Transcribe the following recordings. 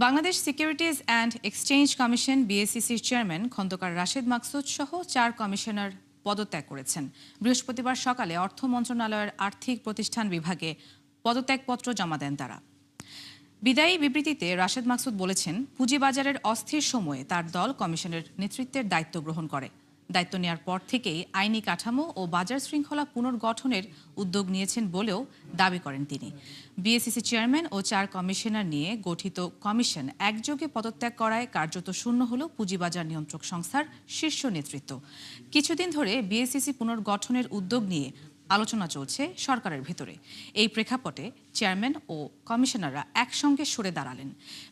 Bangladesh securities and exchange commission বিএসইসির chairman Khandaker Rashed Maqsud সহ 4 commissioner পদত্যাগ করেছেন। বৃহস্পতিবার সকালে অর্থ মন্ত্রণালয়ের আর্থিক প্রতিষ্ঠান বিভাগে পদত্যাগপত্র জমা দেন তারা। বিদায়ী বিবৃতিতে রাশেদ মাকসুদ বলেছেন, পুঁজিবাজারের অস্থির সময়ে তার দল কমিশনের নেতৃত্বের দায়িত্ব গ্রহণ করে। দায়িত্ব নেওয়ার পর থেকেই আইনি কাঠামো ও বাজার শৃঙ্খলা পুনর্গঠনের উদ্যোগ নিয়েছেন বলেও দাবি করেন তিনি। বিএসইসি চেয়ারম্যান ও 4 কমিশনার নিয়ে গঠিত কমিশন একযোগে পদত্যাগ করায় কার্যত শূন্য হল পুঁজিবাজার নিয়ন্ত্রক সংস্থার শীর্ষ নেতৃত্ব। কিছুদিন ধরে বিএসইসি পুনর্গঠনের উদ্যোগ নিয়ে আলোচনা চলছে সরকারের ভেতরে। এই প্রেক্ষাপটে চেয়ারম্যান ও কমিশনাররা একসঙ্গে সরে দাঁড়ালেন।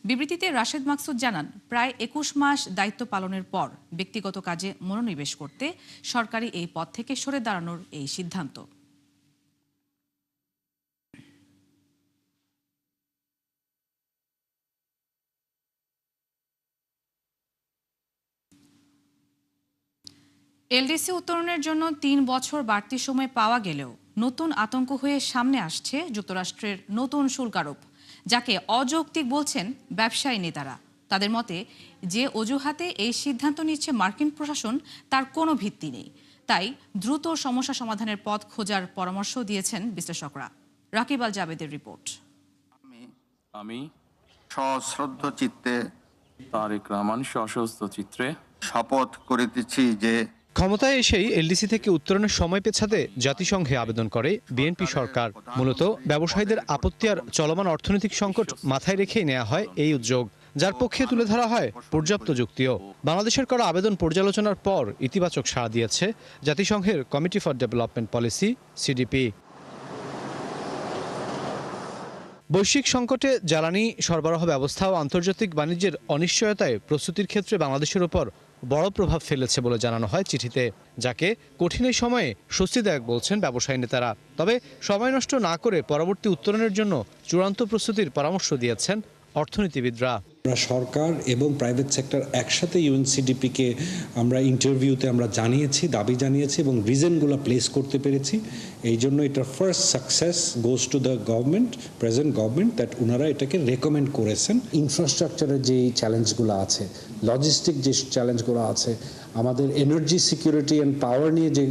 বিবৃতিতে রাশেদ মাকসুদ জানান, প্রায় 21 মাস দায়িত্ব পালনের পর ব্যক্তিগত কাজে মনোনিবেশ করতে সরকারি এই পদ থেকে সরে দাঁড়ানোর এই সিদ্ধান্ত। এলডিসি উত্তোলনের জন্য 3 বছর বাড়তি সময় পাওয়া গেলেও নতুন আতঙ্ক হয়ে সামনে আসছে যুক্তরাষ্ট্রের নতুন শুল্ক আরোপ, যাকে অযৌক্তিক বলছেন ব্যবসায়ী নেতারা। তাদের মতে, যে অজুহাতে এই সিদ্ধান্ত নিচ্ছে মার্কিন প্রশাসন তার কোনো ভিত্তি নেই। তাই দ্রুত সমস্যা সমাধানের পথ খোঁজার পরামর্শ দিয়েছেন বিশ্লেষকরা। রাকিব আল জাবেদের রিপোর্ট। আমি সশ্রদ্ধ চিত্তে তারেক রহমান সশস্ত্র চিত্রে শপথ করিতেছি যে ক্ষমতায় এসেই এলডিসি থেকে উত্তরণের সময় পেছাতে জাতিসংঘে আবেদন করে বিএনপি সরকার। মূলত ব্যবসায়ীদের আপত্তি আর চলমান অর্থনৈতিক সংকট মাথায় রেখেই নেওয়া হয় এই উদ্যোগ, যার পক্ষে তুলে ধরা হয় পর্যাপ্ত যুক্তিও। বাংলাদেশের করা আবেদন পর্যালোচনার পর ইতিবাচক সাড়া দিয়েছে জাতিসংঘের committee for development policy CDP. বৈশ্বিক সংকটে জ্বালানি সরবরাহ ব্যবস্থা ও আন্তর্জাতিক বাণিজ্যের অনিশ্চয়তায় প্রস্তুতির ক্ষেত্রে বাংলাদেশের ওপর বড় প্রভাব ফেলেছে বলে জানানো হয় চিঠিতে, যাকে কঠিন এই সময়ে স্বস্তিদায়ক বলছেন ব্যবসায়ী নেতারা। তবে সময় নষ্ট না করে পরবর্তী উত্তরণের জন্য চূড়ান্ত প্রস্তুতির পরামর্শ দিয়েছেন অর্থনীতিবিদরা। সরকার এবং প্রাইভেট সেক্টর একসাথে ইউএনসিডিপিকে আমরা ইন্টারভিউতে আমরা জানিয়েছি, দাবি জানিয়েছি এবং রিজনগুলো প্লেস করতে পেরেছি। এই জন্য এটা first success goes to the government, present government, that ওনারা এটাকে রেকমেন্ড করেছেন। ইনফ্রাস্ট্রাকচারের যে চ্যালেঞ্জগুলো আছে, লজিস্টিক যে চ্যালেঞ্জগুলো আছে, আমাদের এনার্জি সিকিউরিটি অ্যান্ড পাওয়ার নিয়ে যে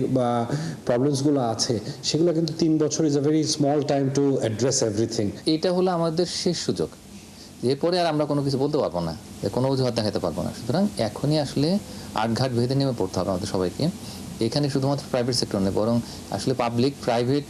প্রবলেমসগুলো আছে, সেগুলো কিন্তু 3 বছর is a very small time to address everything. এটা হলো আমাদের শেষ সুযোগ, এরপরে আর আমরা কোনো কিছু বলতে পারবো না, কোনো অজুহাত দেখাতে পারবো না। সুতরাং এখনই আসলে আটঘাট ভেদে নেমে পড়তে হবে আমাদের সবাইকে। এখানে শুধুমাত্র প্রাইভেট সেক্টর নেই, বরং আসলে public, private,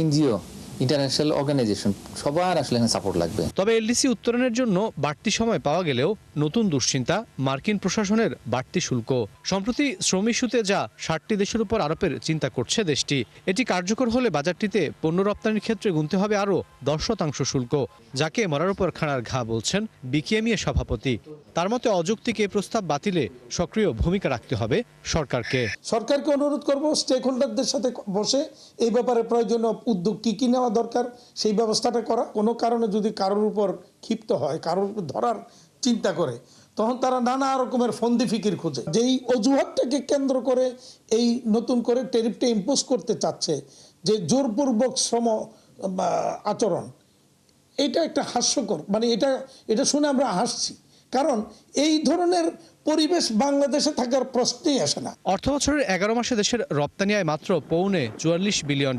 NGO, international organization সবার আসলে এখানে সাপোর্ট লাগবে। তবে এলডিসি উত্তরণের জন্য বাড়তি সময় পাওয়া গেলেও নতুন দুশ্চিন্তা মার্কিন প্রশাসনের বাড়তি শুল্ক। সম্প্রতি শ্রম ইস্যুতে যা 60টি দেশের উপর আরোপের চিন্তা করছে দেশটি। এটি কার্যকর হলে বাজারটিতে পণ্য রপ্তানির ক্ষেত্রে গুনতে হবে আরও 10% শুল্ক, যাকে মরার উপর খাড়ার ঘা বলছেন বিকেএমইএ সভাপতি। তার মতে অযৌক্তিক এই প্রস্তাব বাতিলে সক্রিয় ভূমিকা রাখতে হবে সরকারকে। সরকারকে অনুরোধ করব স্টেক হোল্ডারদের সাথে বসে এই ব্যাপারে প্রয়োজনীয় উদ্যোগ কি নেওয়া দরকার সেই ব্যবস্থাটা করা। কোনো কারণে যদি কারোর উপর ক্ষিপ্ত হয়, কারোর উপর ধরার চিন্তা করে, তখন তারা নানা রকমের ফন্দি ফিকির খোঁজে। যেই অজুহাতটাকে কেন্দ্র করে এই নতুন করে ট্যারিফটা ইম্পোজ করতে চাচ্ছে, যে জোরপূর্বক শ্রম আচরণ, এটা একটা হাস্যকর, মানে এটা শুনে আমরা হাসছি, কারণ এই ধরনের পরিবেশ বাংলাদেশে থাকার প্রশ্নই আসে না। অর্থবছরের 11 মাসে দেশের রপ্তানি আয় মাত্র $44 বিলিয়ন,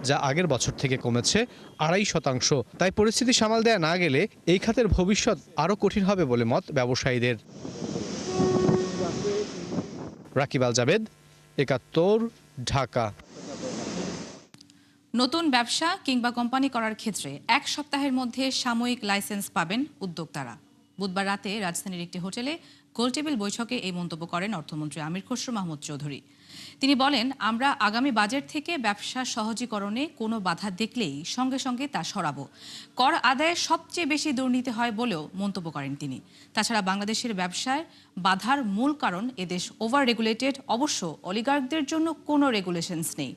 যা আগের বছর থেকে কমেছে 2.5%। তাই পরিস্থিতি সামাল দেয়া না গেলে এই খাতের ভবিষ্যৎ আরও কঠিন হবে বলে মত ব্যবসায়ীদের। রাকিব আল জাবেদ, 71, ঢাকা। নতুন ব্যবসা কিংবা কোম্পানি করার ক্ষেত্রে 1 সপ্তাহের মধ্যে সাময়িক লাইসেন্স পাবেন উদ্যোক্তারা। বুধবার রাতে রাজধানীর একটি হোটেলে গোলটেবিল বৈঠকে এই মন্তব্য করেন অর্থমন্ত্রী আমির খসরু মাহমুদ চৌধুরী। তিনি বলেন, আমরা আগামী বাজেট থেকে ব্যবসা সহজীকরণে কোনো বাধা দেখলেই সঙ্গে সঙ্গে তা সরাবো। কর আদায়ে সবচেয়ে বেশি দুর্নীতি হয় বলেও মন্তব্য করেন তিনি। তাছাড়া বাংলাদেশের ব্যবসায় বাধার মূল কারণ এদেশ ওভার রেগুলেটেড। অবশ্য অলিগার্কদের জন্য কোনো রেগুলেশনস নেই।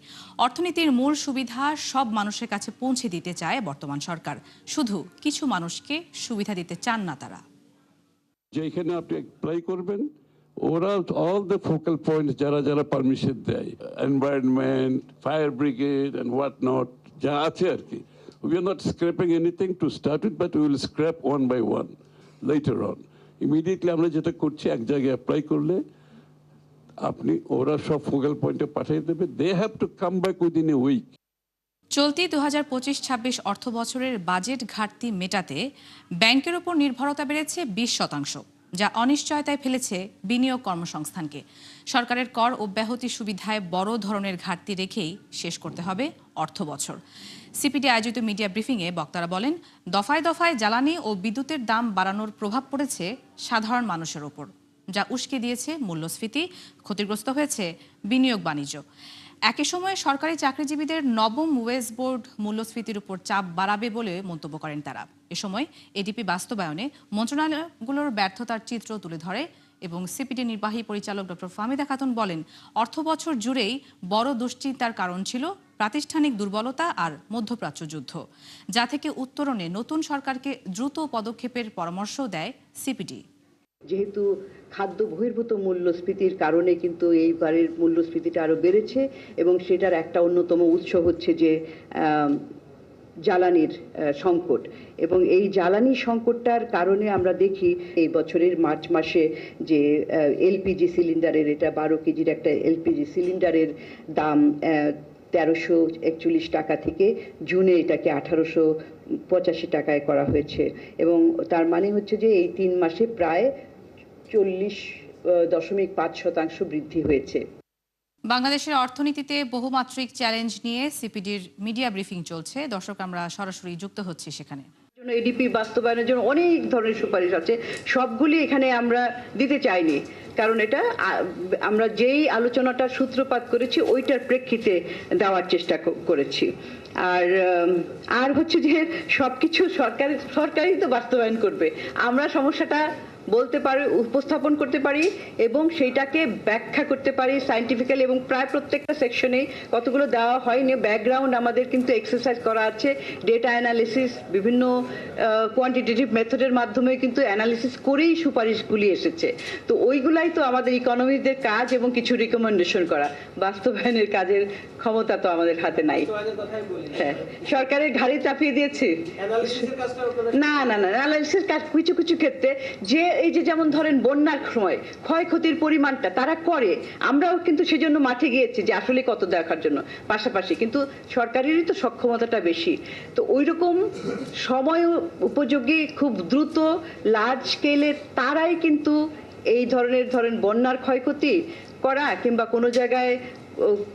অর্থনীতির মূল সুবিধা সব মানুষের কাছে পৌঁছে দিতে চায় বর্তমান সরকার, শুধু কিছু মানুষকে সুবিধা দিতে চান না তারা। যেখানে আপনি অ্যাপ্লাই করবেন, ওরা অল দ্য ফোকাল পয়েন্টস যারা যারা পারমিশন দেয়, environment, fire brigade and what not যা আছে আর কি, we are not scrapping anything to start with, but we will scrap one by one. later on. Immediately আমরা যেটা করছি, এক জায়গায় অ্যাপ্লাই করলে আপনি ওরা সব ফোকাল পয়েন্টে পাঠিয়ে দেবে, they have to come back within a week. চলতি 2025-26 অর্থ বছরের বাজেট ঘাটতি মেটাতে ব্যাংকের ওপর নির্ভরতা বেড়েছে 20%, যা অনিশ্চয়তায় ফেলেছে বিনিয়োগ কর্মসংস্থানকে। সরকারের কর অব্যাহতি সুবিধায় বড় ধরনের ঘাটতি রেখেই শেষ করতে হবে অর্থ বছর। সিপিডি আয়োজিত মিডিয়া ব্রিফিংয়ে বক্তারা বলেন, দফায় দফায় জ্বালানি ও বিদ্যুতের দাম বাড়ানোর প্রভাব পড়েছে সাধারণ মানুষের ওপর, যা উস্কে দিয়েছে মূল্যস্ফীতি, ক্ষতিগ্রস্ত হয়েছে বিনিয়োগ বাণিজ্য। একই সময়ে সরকারি চাকরিজীবীদের নবম ওয়েজ বোর্ড মূল্যস্ফীতির উপর চাপ বাড়াবে বলে মন্তব্য করেন তারা। এ সময় এডিপি বাস্তবায়নে মন্ত্রণালয়গুলোর ব্যর্থতার চিত্র তুলে ধরে এবং সিপিডি নির্বাহী পরিচালক ডক্টর ফাহমিদা খাতুন বলেন, অর্থ বছর জুড়েই বড় দুশ্চিন্তার কারণ ছিল প্রাতিষ্ঠানিক দুর্বলতা আর মধ্যপ্রাচ্য যুদ্ধ, যা থেকে উত্তরণে নতুন সরকারকে দ্রুত পদক্ষেপের পরামর্শ দেয় সিপিডি। যেহেতু খাদ্য বহির্ভূত মূল্যস্ফীতির কারণে কিন্তু এইবারের মূল্যস্ফীতিটা আরো বেড়েছে এবং সেটার একটা অন্যতম উৎস হচ্ছে যে জ্বালানির সংকট, এবং এই জ্বালানি সংকটটার কারণে আমরা দেখি এই বছরের মার্চ মাসে যে এলপিজি সিলিন্ডারের, এটা 12 কেজির একটা এলপিজি সিলিন্ডারের দাম 1341 টাকা থেকে জুনে এটাকে 1885 টাকায় করা হয়েছে, এবং তার মানে হচ্ছে যে এই 3 মাসে প্রায় 40.5% বৃদ্ধি হয়েছে। বাংলাদেশের অর্থনীতিতে বহুমাত্রিক চ্যালেঞ্জ নিয়ে সিপিডির মিডিয়া ব্রিফিং চলছে। দর্শক, আমরা সরাসরি যুক্ত হচ্ছি সেখানে। এডিপি বাস্তবায়নের জন্য অনেক ধরনের সুপারিশ আছে, সবগুলি এখানে আমরা দিতে চাইনি, কারণ এটা আমরা যেই আলোচনাটার সূত্রপাত করেছি ওইটার প্রেক্ষিতে দেওয়ার চেষ্টা করেছি। আর হচ্ছে যে সবকিছু সরকারই তো বাস্তবায়ন করবে। আমরা সমস্যাটা বলতে পারি, উপস্থাপন করতে পারি এবং সেইটাকে ব্যাখ্যা করতে পারি সায়েন্টিফিক্যালি, এবং প্রায় প্রত্যেকটা সেকশনে কতগুলো দেওয়া হয়নি, ব্যাকগ্রাউন্ড আমাদের কিন্তু এক্সারসাইজ করা আছে, ডেটা অ্যানালিসিস, বিভিন্ন কোয়ান্টিটেটিভ মেথডের মাধ্যমে কিন্তু অ্যানালিসিস করেই সুপারিশগুলি এসেছে। তো ওইগুলাই তো আমাদের ইকোনমিস্টদের কাজ, এবং কিছু রিকমেন্ডেশন করা, বাস্তবায়নের কাজের ক্ষমতা তো আমাদের হাতে নাই। হ্যাঁ, সরকারের ঘাড়ে চাপিয়ে দিয়েছি। না না না, অ্যানালিসিস কাজ কিছু কিছু ক্ষেত্রে যে এই যে যেমন ধরেন বন্যার সময় ক্ষয়ক্ষতির পরিমাণটা তারা করে, আমরাও কিন্তু সেজন্য মাঠে গিয়েছি যে আসলে কত দেখার জন্য, পাশাপাশি কিন্তু সরকারেরই তো সক্ষমতাটা বেশি। তো ওই রকম সময় উপযোগী খুব দ্রুত লার্জ স্কেলে তারাই কিন্তু এই ধরেন বন্যার ক্ষয়ক্ষতি করা কিংবা কোনো জায়গায়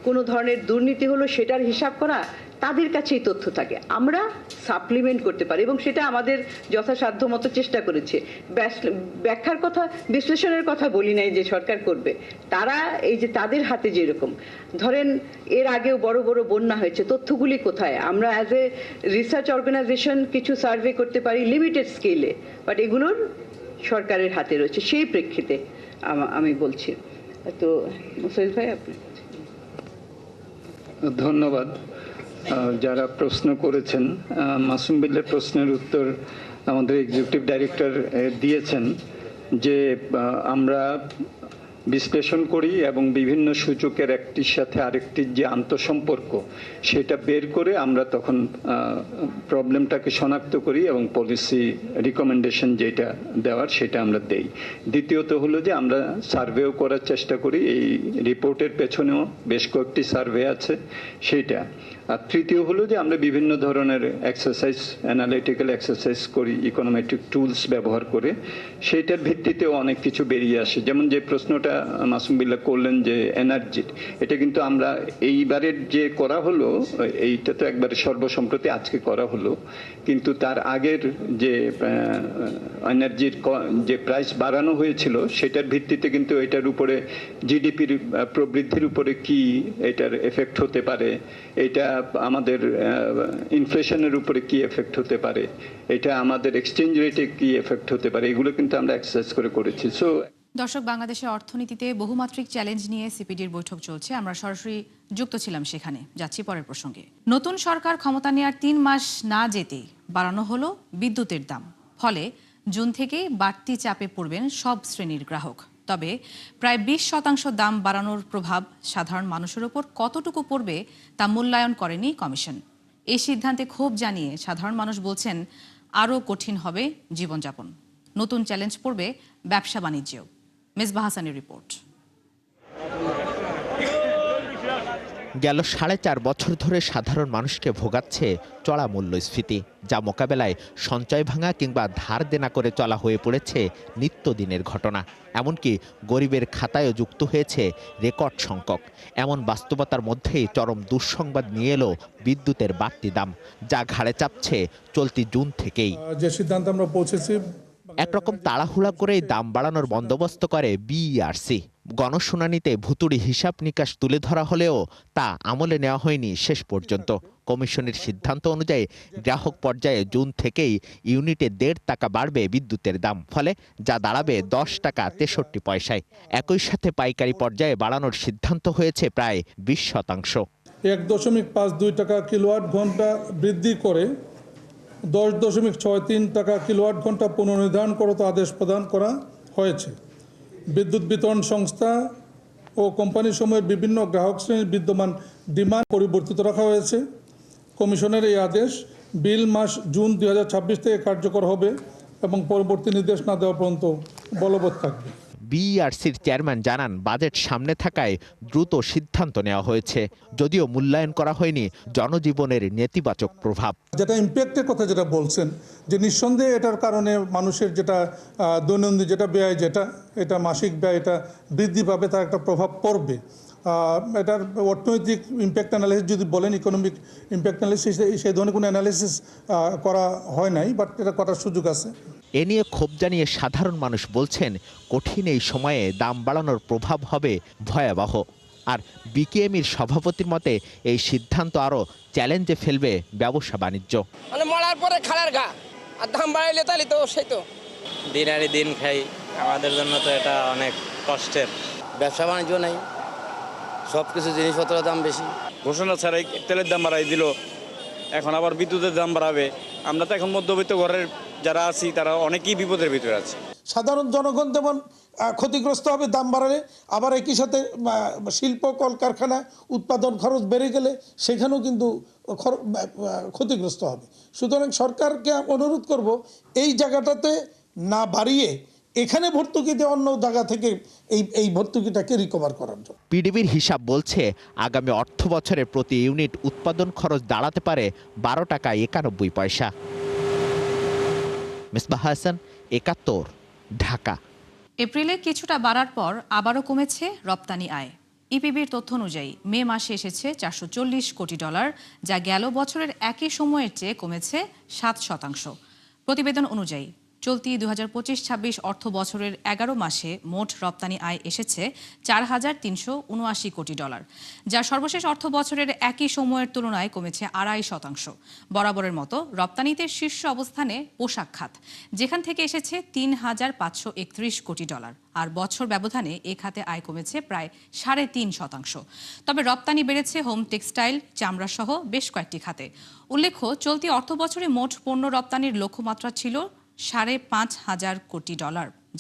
কোনো ধরনের দুর্নীতি হলো সেটার হিসাব করা, তাদের কাছেই তথ্য থাকে, আমরা সাপ্লিমেন্ট করতে পারি এবং সেটা আমাদের যথাসাধ্য মতো চেষ্টা করেছে। ব্যাখ্যার কথা, বিশ্লেষণের কথা বলি নাই যে সরকার করবে, তারা এই যে তাদের হাতে যেরকম ধরেন এর আগেও বড় বড় বন্যা হয়েছে, তথ্যগুলি কোথায়, আমরা অ্যাজ এ রিসার্চ অর্গানাইজেশন কিছু সার্ভে করতে পারি লিমিটেড স্কেলে, বাট এগুলোর সরকারের হাতে রয়েছে। সেই প্রেক্ষিতে আমি বলছি। তো মুসাইল ভাই, আপনি। ধন্যবাদ যারা প্রশ্ন করেছেন। মাসুম বিল্লার প্রশ্নের উত্তর আমাদের এক্সিকিউটিভ ডাইরেক্টর দিয়েছেন যে আমরা বিশ্লেষণ করি এবং বিভিন্ন সূচকের একটির সাথে আরেকটির যে আন্তঃসম্পর্ক সেটা বের করে আমরা তখন প্রবলেমটাকে শনাক্ত করি এবং পলিসি রিকমেন্ডেশন যেটা দেওয়ার সেটা আমরা দেই। দ্বিতীয়ত হলো যে আমরা সার্ভেও করার চেষ্টা করি, এই রিপোর্টের পেছনেও বেশ কয়েকটি সার্ভে আছে সেইটা। আর তৃতীয় হলো যে আমরা বিভিন্ন ধরনের এক্সারসাইজ, অ্যানালিটিক্যাল এক্সারসাইজ করি ইকোনোমেট্রিক টুলস ব্যবহার করে, সেইটার ভিত্তিতেও অনেক কিছু বেরিয়ে আসে। যেমন যে প্রশ্নটা মাসুম বিল্লাহ করলেন যে এনার্জির, এটা কিন্তু আমরা এইবারের যে করা হলো এইটা তো একবারে সর্বসম্প্রতি আজকে করা হলো, কিন্তু তার আগের যে এনার্জির যে প্রাইস বাড়ানো হয়েছিল সেটার ভিত্তিতে কিন্তু এটার উপরে জিডিপির প্রবৃদ্ধির উপরে কি এটার এফেক্ট হতে পারে, এটা আমাদের ইনফ্লেশনের উপরে কি এফেক্ট হতে পারে, এটা আমাদের এক্সচেঞ্জ রেটে কি এফেক্ট হতে পারে, এগুলো কিন্তু আমরা এক্সারসাইজ করে করেছি। সো দর্শক, বাংলাদেশের অর্থনীতিতে বহুমাত্রিক চ্যালেঞ্জ নিয়ে সিপিডির বৈঠক চলছে, আমরা সরাসরি যুক্ত ছিলাম সেখানে। যাচ্ছি পরের প্রসঙ্গে। নতুন সরকার ক্ষমতা নেওয়ার 3 মাস না যেতেই বাড়ানো হলো বিদ্যুতের দাম, ফলে জুন থেকে বাড়তি চাপে পড়বেন সব শ্রেণীর গ্রাহক। তবে প্রায় 20% দাম বাড়ানোর প্রভাব সাধারণ মানুষের ওপর কতটুকু পড়বে তা মূল্যায়ন করেনি কমিশন। এই সিদ্ধান্তে ক্ষোভ জানিয়ে সাধারণ মানুষ বলছেন আরও কঠিন হবে জীবনযাপন। নতুন চ্যালেঞ্জ পড়বে ব্যবসা বাণিজ্যেও। মেজবাহ হাসানের রিপোর্ট। গেল 4.5 বছর ধরে সাধারণ মানুষকে ভোগাচ্ছে চড়া মূল্যস্ফীতি, যা মোকাবেলায় সঞ্চয় ভাঙা কিংবা ধার দেনা করে চলা হয়ে পড়েছে নিত্যদিনের ঘটনা। এমনকি গরিবের খাতায়ও যুক্ত হয়েছে রেকর্ড সংখ্যক। এমন বাস্তবতার মধ্যেই চরম দুঃসংবাদ নিয়ে এলো বিদ্যুতের বাড়তি দাম, যা ঘাড়ে চাপছে চলতি জুন থেকেই। যে সিদ্ধান্ত আমরা পৌঁছেছি, একরকম তাড়াহুড়া করেই দাম বাড়ানোর বন্দোবস্ত করে বিইআরসি। গণশুনানিতে ভুতুড়ি হিসাব নিকাশ তুলে ধরা হলেও তা আমলে নেওয়া হয়নি শেষ পর্যন্ত। কমিশনের সিদ্ধান্ত অনুযায়ী গ্রাহক পর্যায়ে জুন থেকেই ইউনিটে 1.5 টাকা বাড়বে বিদ্যুতের দাম, ফলে যা দাঁড়াবে 10 টাকা 63 পয়সায়। একই সাথে পাইকারি পর্যায়ে বাড়ানোর সিদ্ধান্ত হয়েছে প্রায় 20%। 1.52 টাকা কিলোওয়াট ঘন্টা বৃদ্ধি করে 10.63 টাকা কিলোওয়াট ঘন্টা পুনর্নির্ধারণ করতে আদেশ প্রদান করা হয়েছে। বিদ্যুৎ বিতরণ সংস্থা ও কোম্পানিসমূহের বিভিন্ন গ্রাহক শ্রেণীর বিদ্যমান ডিমান্ড পরিবর্তিত রাখা হয়েছে। কমিশনের এই আদেশ বিল মাস জুন 2026 থেকে কার্যকর হবে এবং পরবর্তী নির্দেশ না দেওয়া পর্যন্ত বলবৎ থাকবে। বিইআরসির চেয়ারম্যান জানান, বাজেট সামনে থাকায় দ্রুত সিদ্ধান্ত নেওয়া হয়েছে, যদিও মূল্যায়ন করা হয়নি জনজীবনের নেতিবাচক প্রভাব। যেটা ইম্প্যাক্টের কথা যেটা বলছেন, যে নিঃসন্দেহে এটার কারণে মানুষের যেটা দৈনন্দিন যেটা ব্যয়, এটা মাসিক ব্যয় এটা বৃদ্ধি পাবে, তার একটা প্রভাব পড়বে। এটার অর্থনৈতিক ইম্প্যাক্ট অ্যানালিসিস যদি বলেন, ইকোনমিক ইম্প্যাক্ট অ্যানালিসিস, সেই ধরনের কোনো অ্যানালিসিস করা হয় নাই, বাট এটা করার সুযোগ আছে। এ নিয়ে ক্ষোভ জানিয়ে সাধারণ মানুষ বলছেন, কঠিন এই সময়ে দাম বাড়ানোর প্রভাব হবে ভয়াবহ। আর বিকেএমইর সভাপতির মতে এই সিদ্ধান্ত আরও চ্যালেঞ্জে ফেলবে ব্যবসা বাণিজ্য। মানে মরার পরে খালার ঘা, আর দাম বাড়াইলে তাহলে তো সেই তো দিন আনি দিন খাই, আমাদের জন্য তো এটা অনেক কষ্টের। ব্যবসা বাণিজ্য নেই, সব কিছু জিনিসপত্রের দাম বেশি। ঘোষণা ছাড়াই তেলের দাম বাড়াই দিল, এখন আবার বিদ্যুতের দাম বাড়াবে। আমরা তো এখন মধ্যবিত্ত ঘরের যারা আছি তারা অনেকেই বিপদের ভিতরে আছে। সাধারণ জনগণ যেমন ক্ষতিগ্রস্ত হবে দাম বাড়ালে, আবার একই সাথে শিল্প কলকারখানা উৎপাদন খরচ বেড়ে গেলে সেখানেও কিন্তু ক্ষতিগ্রস্ত হবে। সুতরাং সরকারকে অনুরোধ করব, এই জায়গাটাতে না বাড়িয়ে এখানে ভর্তুকি দিয়ে অন্য জায়গা থেকে এই ভর্তুকিটাকে রিকভার করার জন্য। পিডিবির হিসাব বলছে, আগামী অর্থ বছরে প্রতি ইউনিট উৎপাদন খরচ দাঁড়াতে পারে 12 টাকা 91 পয়সা। মেজবাহ হাসান, 71, ঢাকা। এপ্রিলে কিছুটা বাড়ার পর আবারও কমেছে রপ্তানি আয়। ইপিবির তথ্য অনুযায়ী মে মাসে এসেছে $440 কোটি, যা গেল বছরের একই সময়ের চেয়ে কমেছে 7%। প্রতিবেদন অনুযায়ী চলতি 2025-26 অর্থ বছরের 11 মাসে মোট রপ্তানি আয় এসেছে $4,379 কোটি, যা সর্বশেষ অর্থ বছরের একই সময়ের তুলনায় কমেছে 2.5%। বরাবরের মতো রপ্তানিতে শীর্ষ অবস্থানে পোশাক খাত, যেখান থেকে এসেছে $3,531 কোটি, আর বছর ব্যবধানে এ খাতে আয় কমেছে প্রায় 3.5%। তবে রপ্তানি বেড়েছে হোম টেক্সটাইল, চামড়া সহ বেশ কয়েকটি খাতে। উল্লেখ্য, চলতি অর্থ বছরে মোট পণ্য রপ্তানির লক্ষ্যমাত্রা ছিল $5,500 কোটি,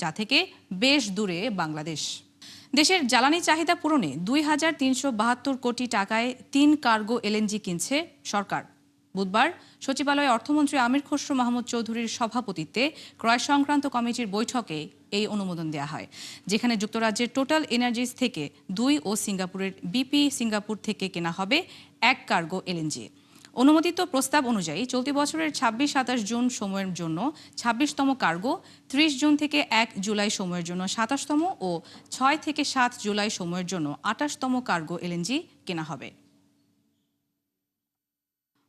যা থেকে বেশ দূরে বাংলাদেশ। দেশের জ্বালানি চাহিদা পূরণে 2,372 কোটি টাকায় 3 কার্গো এলএনজি কিনছে সরকার। বুধবার সচিবালয়ে অর্থমন্ত্রী আমির খসরু মাহমুদ চৌধুরীর সভাপতিত্বে ক্রয় সংক্রান্ত কমিটির বৈঠকে এই অনুমোদন দেওয়া হয়, যেখানে যুক্তরাজ্যের টোটাল এনার্জিস থেকে 2 ও সিঙ্গাপুরের বিপি সিঙ্গাপুর থেকে কেনা হবে 1 কার্গো এলএনজি। অনুমোদিত প্রস্তাব অনুযায়ী চলতি বছরের 26-27 জুন সময়ের জন্য 26তম কার্গো, 30 জুন থেকে 1 জুলাই সময়ের জন্য 27তম ও 6 থেকে 7 জুলাই সময়ের জন্য 28তম কার্গো এলএনজি কেনা হবে।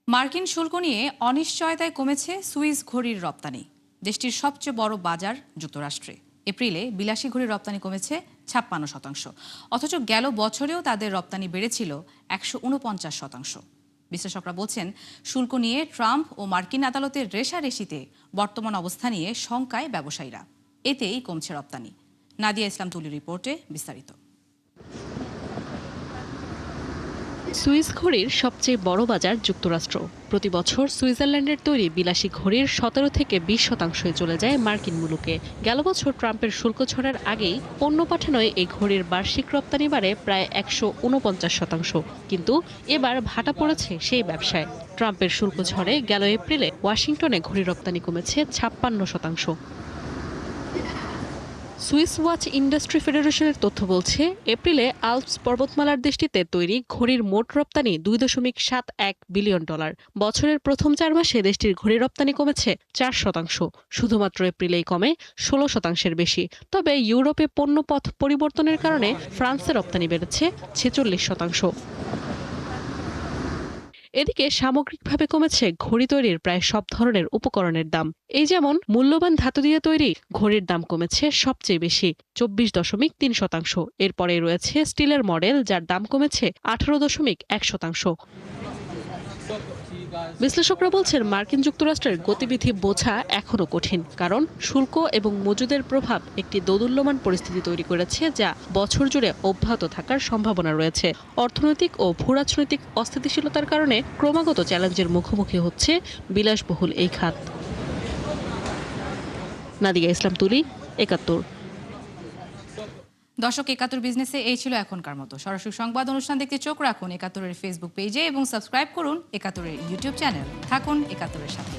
মার্কিন শুল্ক নিয়ে অনিশ্চয়তায় কমেছে সুইস ঘড়ির রপ্তানি। দেশটির সবচেয়ে বড় বাজার যুক্তরাষ্ট্রে এপ্রিলে বিলাসী ঘড়ির রপ্তানি কমেছে 56%, অথচ গেল বছরেও তাদের রপ্তানি বেড়েছিল 149%। বিশ্লেষকরা বলছেন, শুল্ক নিয়ে ট্রাম্প ও মার্কিন আদালতের রেষারেষিতে বর্তমান অবস্থা নিয়ে শঙ্কায় ব্যবসায়ীরা, এতেই কমছে রপ্তানি। নাদিয়া ইসলাম তুলির রিপোর্টে বিস্তারিত। সুইস ঘড়ির সবচেয়ে বড় বাজার যুক্তরাষ্ট্র। প্রতি বছর সুইজারল্যান্ডের তৈরি বিলাসী ঘড়ির 17 থেকে 20% চলে যায় মার্কিন মুলুকে। গেল বছর ট্রাম্পের শুল্ক ছড়ার আগেই পণ্য পাঠানোয় এই ঘড়ির বার্ষিক রপ্তানি বাড়ে প্রায় 149%, কিন্তু এবার ভাটা পড়েছে সেই ব্যবসায়। ট্রাম্পের শুল্ক ঝড়ে গেল এপ্রিলে ওয়াশিংটনে ঘড়ি রপ্তানি কমেছে 56%। সুইস ওয়াচ ইন্ডাস্ট্রি ফেডারেশনের তথ্য বলছে, এপ্রিলে আল্পস পর্বতমালার দেশটিতে তৈরি ঘড়ির মোট রপ্তানি $2.71 বিলিয়ন। বছরের প্রথম 4 মাসে দেশটির ঘড়ি রপ্তানি কমেছে 4%। শুধুমাত্র এপ্রিলেই কমে 16% বেশি। তবে ইউরোপে পণ্যপথ পরিবর্তনের কারণে ফ্রান্সে রপ্তানি বেড়েছে 46%। এদিকে সামগ্রিকভাবে কমেছে ঘড়ি তৈরির প্রায় সব ধরনের উপকরণের দাম। এই যেমন মূল্যবান ধাতু দিয়ে তৈরি ঘড়ির দাম কমেছে সবচেয়ে বেশি, 24.3%। এরপরে রয়েছে স্টিলের মডেল, যার দাম কমেছে 18.1%। বিশ্লেষকরা বলছেন, মার্কিন যুক্তরাষ্ট্রের গতিবিধি বোঝা এখনো কঠিন, কারণ শুল্ক এবং মজুদের প্রভাব একটি দোদুল্যমান পরিস্থিতি তৈরি করেছে, যা বছর জুড়ে অব্যাহত থাকার সম্ভাবনা রয়েছে। অর্থনৈতিক ও ভূরাজনৈতিক অস্থিতিশীলতার কারণে ক্রমাগত চ্যালেঞ্জের মুখোমুখি হচ্ছে বিলাসবহুল এই খাত। নাদিয়া ইসলাম তুলি, ৭১। দর্শক, ৭১ বিজনেসে এই ছিল এখনকার মতো। সরাসরি সংবাদ অনুষ্ঠান দেখতে চোখ রাখুন ৭১-এর ফেসবুক পেজে এবং সাবস্ক্রাইব করুন ৭১-এর ইউটিউব চ্যানেল। থাকুন ৭১-এর সাথে।